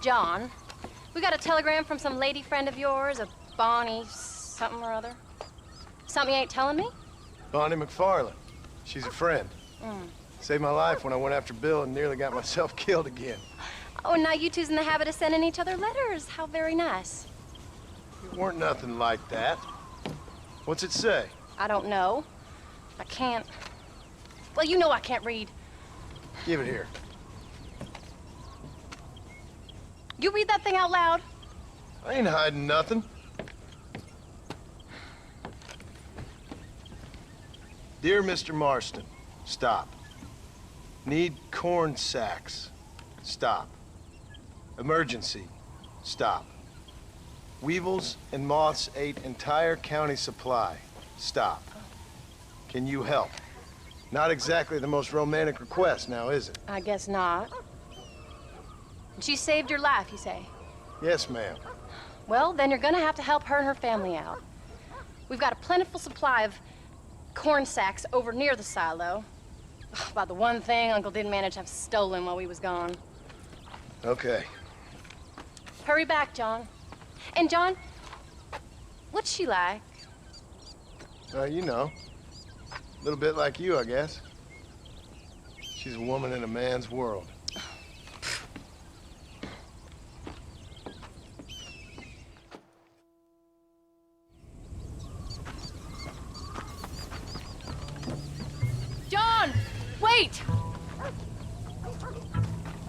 John, we got a telegram from some lady friend of yours, a Bonnie something or other. Something you ain't telling me? Bonnie McFarlane. She's a friend. Saved my life when I went after Bill and nearly got myself killed again. Oh, and now you two's in the habit of sending each other letters. How very nice. It weren't nothing like that. What's it say? I don't know. I can't... Well, you know I can't read. Give it here. You read that thing out loud? I ain't hiding nothing. Dear Mr. Marston, stop. Need corn sacks. Stop. Emergency. Stop. Weevils and moths ate entire county supply. Stop. Can you help? Not exactly the most romantic request now, is it? I guess not. She saved your life, you say? Yes, ma'am. Well, then you're gonna have to help her and her family out. We've got a plentiful supply of corn sacks over near the silo. About the one thing Uncle didn't manage to have stolen while we was gone. Okay. Hurry back, John. And John, what's she like? You know. A little bit like you, I guess. She's a woman in a man's world. John, wait!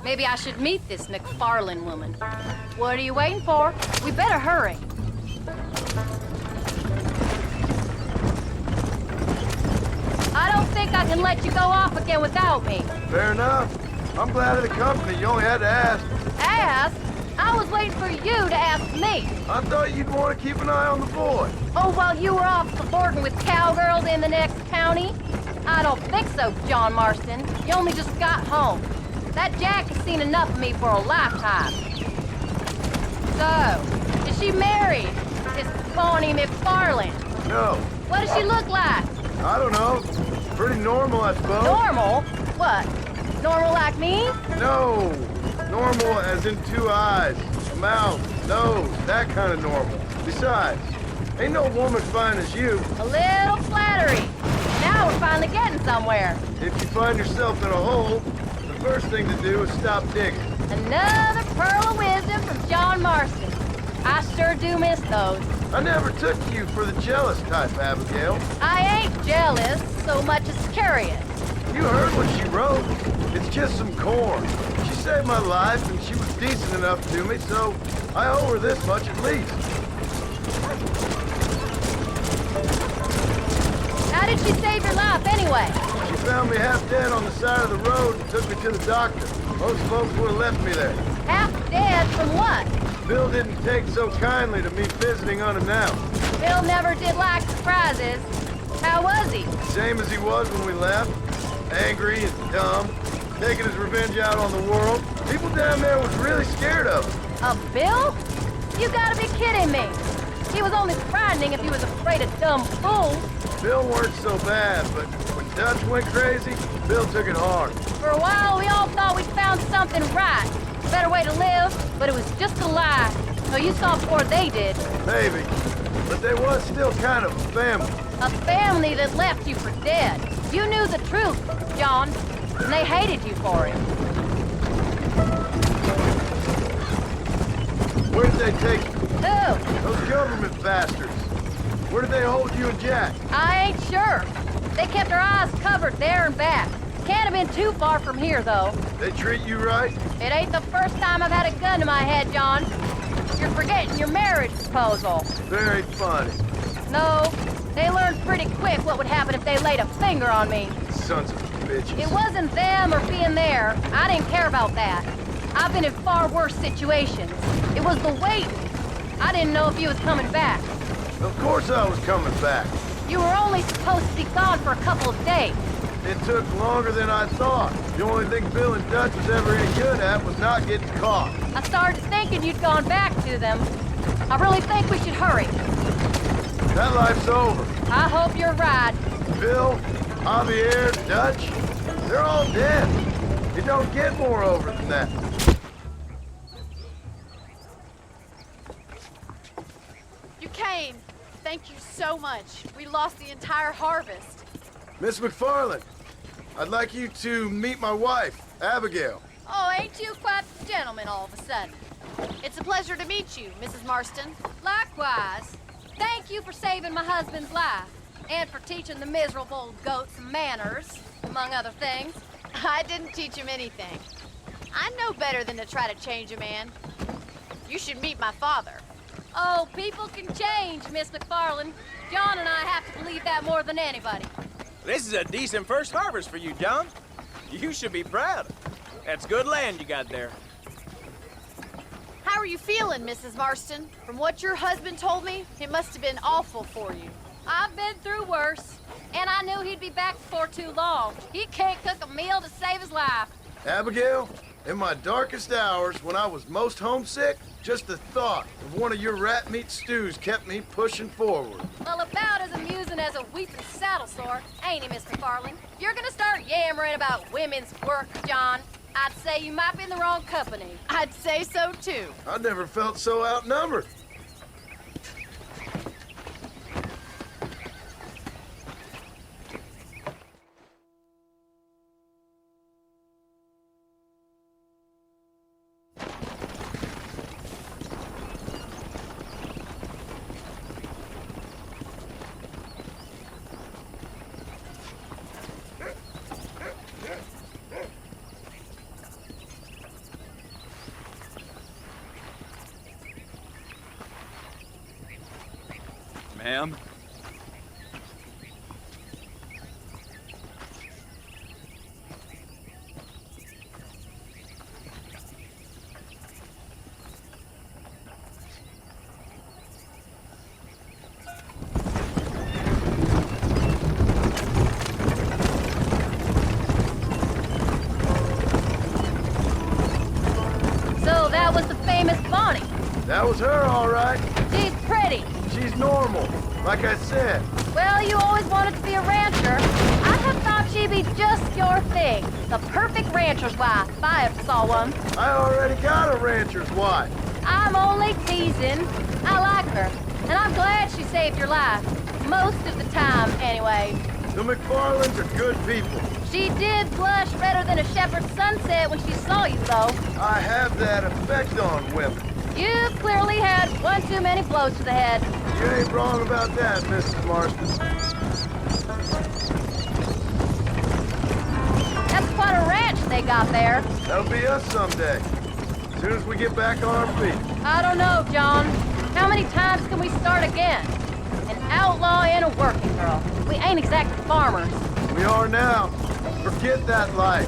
Maybe I should meet this McFarlane woman. What are you waiting for? We better hurry. I don't think I can let you go off again without me. Fair enough. I'm glad of the company. You only had to ask. Ask? I was waiting for you to ask me. I thought you'd want to keep an eye on the boy. Oh, while you were off cavorting with cowgirls in the next county? I don't think so, John Marston. You only just got home. That Jack has seen enough of me for a lifetime. So, is she married? This Bonnie McFarlane? No. What does she look like? I don't know. Pretty normal, I suppose. Normal? What? Normal like me? No. Normal as in 2 eyes, mouth, nose, that kind of normal. Besides, ain't no woman fine as you. A little flattery. Now we're finally getting somewhere. If you find yourself in a hole, the first thing to do is stop digging. Another pearl of wisdom from John Marston. I sure do miss those. I never took you for the jealous type, Abigail. I ain't jealous so much as curious. You heard what she wrote. It's just some corn. She saved my life, and she was decent enough to me, so I owe her this much at least. How did she save your life anyway? She found me half dead on the side of the road and took me to the doctor. Most folks would have left me there. Half dead from what? Bill didn't take so kindly to me visiting unannounced. Bill never did like surprises. How was he? Same as he was when we left. Angry and dumb. Taking his revenge out on the world. People down there was really scared of him. Of Bill? You gotta be kidding me. He was only frightening if he was afraid of dumb fools. Bill weren't so bad, but when Dutch went crazy, Bill took it hard. For a while, we all thought we'd found something right. A better way to live, but it was just a lie. So you saw before they did. Maybe. But they was still kind of a family. A family that left you for dead. You knew the truth, John, and they hated you for it. Where did they take you? Who? Those government bastards. Where did they hold you and Jack? I ain't sure. They kept our eyes covered there and back. Can't have been too far from here, though. They treat you right? It ain't the first time I've had a gun to my head, John. You're forgetting your marriage proposal. Very funny. No, they learned pretty quick what would happen if they laid a finger on me. Sons of bitches. It wasn't them or being there. I didn't care about that. I've been in far worse situations. It was the waiting. I didn't know if you was coming back. Of course I was coming back. You were only supposed to be gone for a couple of days. It took longer than I thought. The only thing Bill and Dutch was ever any good at was not getting caught. I started thinking you'd gone back to them. I really think we should hurry. That life's over. I hope you're right. Bill, Javier, Dutch, they're all dead. It don't get more over than that. Champagne! Thank you so much. We lost the entire harvest. Miss McFarland, I'd like you to meet my wife, Abigail. Oh, ain't you quite the gentleman all of a sudden? It's a pleasure to meet you, Mrs. Marston. Likewise. Thank you for saving my husband's life. And for teaching the miserable goat some manners, among other things. I didn't teach him anything. I know better than to try to change a man. You should meet my father. Oh, people can change, Miss McFarland. John and I have to believe that more than anybody. This is a decent first harvest for you, John. You should be proud. That's good land you got there. How are you feeling, Mrs. Marston? From what your husband told me, it must have been awful for you. I've been through worse, and I knew he'd be back before too long. He can't cook a meal to save his life. Abigail, in my darkest hours, when I was most homesick, just the thought of one of your rat meat stews kept me pushing forward. Well, about as amusing as a weeping saddle sore, ain't he, Miss McFarland? You're gonna start yammering about women's work, John. I'd say you might be in the wrong company. I'd say so, too. I never felt so outnumbered. Ma'am? So that was the famous Bonnie. That was her, all right. She's pretty. She's normal, like I said. Well, you always wanted to be a rancher. I have thought she'd be just your thing. The perfect rancher's wife, if I ever saw one. I already got a rancher's wife. I'm only teasing. I like her, and I'm glad she saved your life. Most of the time, anyway. The McFarlands are good people. She did blush redder than a shepherd's sunset when she saw you, though. I have that effect on women. You clearly had one too many blows to the head. You ain't wrong about that, Mrs. Marston. That's quite a ranch they got there. That'll be us someday. As soon as we get back on our feet. I don't know, John. How many times can we start again? An outlaw and a working girl. We ain't exactly farmers. We are now. Forget that life.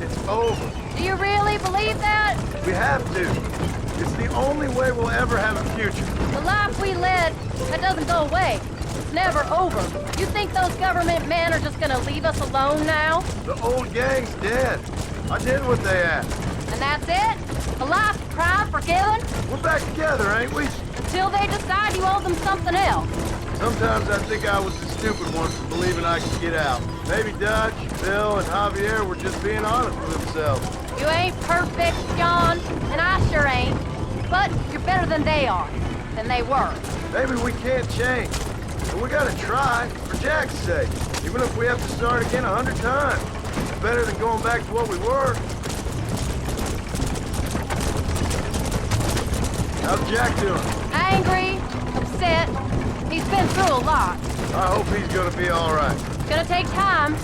It's over. Do you really believe that? We have to. It's the only way we'll ever have a future. The life we led, that doesn't go away. It's never over. You think those government men are just gonna leave us alone now? The old gang's dead. I did what they asked. And that's it? A life crime forgiven? We're back together, ain't we? Until they decide you owe them something else. Sometimes I think I was the stupid one for believing I could get out. Maybe Dutch, Bill, and Javier were just being honest with themselves. You ain't perfect, John, and I sure ain't. But you're better than they are, than they were. Maybe we can't change, but we gotta try, for Jack's sake. Even if we have to start again 100 times. It's better than going back to what we were. How's Jack doing? Angry, upset. He's been through a lot. I hope he's gonna be all right. It's gonna take time.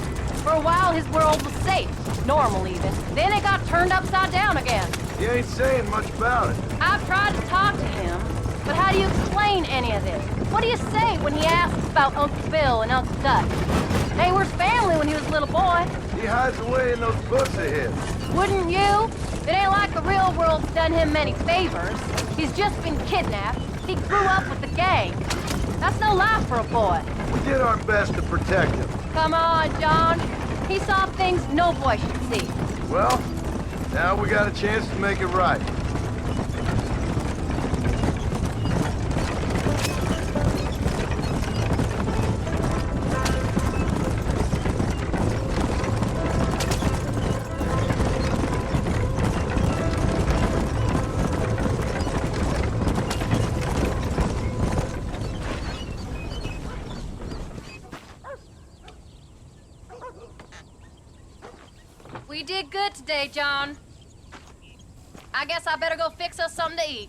For a while, his world was safe. Normal, even. Then it got turned upside down again. He ain't saying much about it. I've tried to talk to him, but how do you explain any of this? What do you say when he asks about Uncle Bill and Uncle Dutch? They were family when he was a little boy. He hides away in those books of his. Wouldn't you? It ain't like the real world's done him many favors. He's just been kidnapped. He grew up with the gang. That's no life for a boy. We did our best to protect him. Come on, John. He saw things no boy should see. Well, now we got a chance to make it right. You did good today, John. I guess I better go fix us something to eat.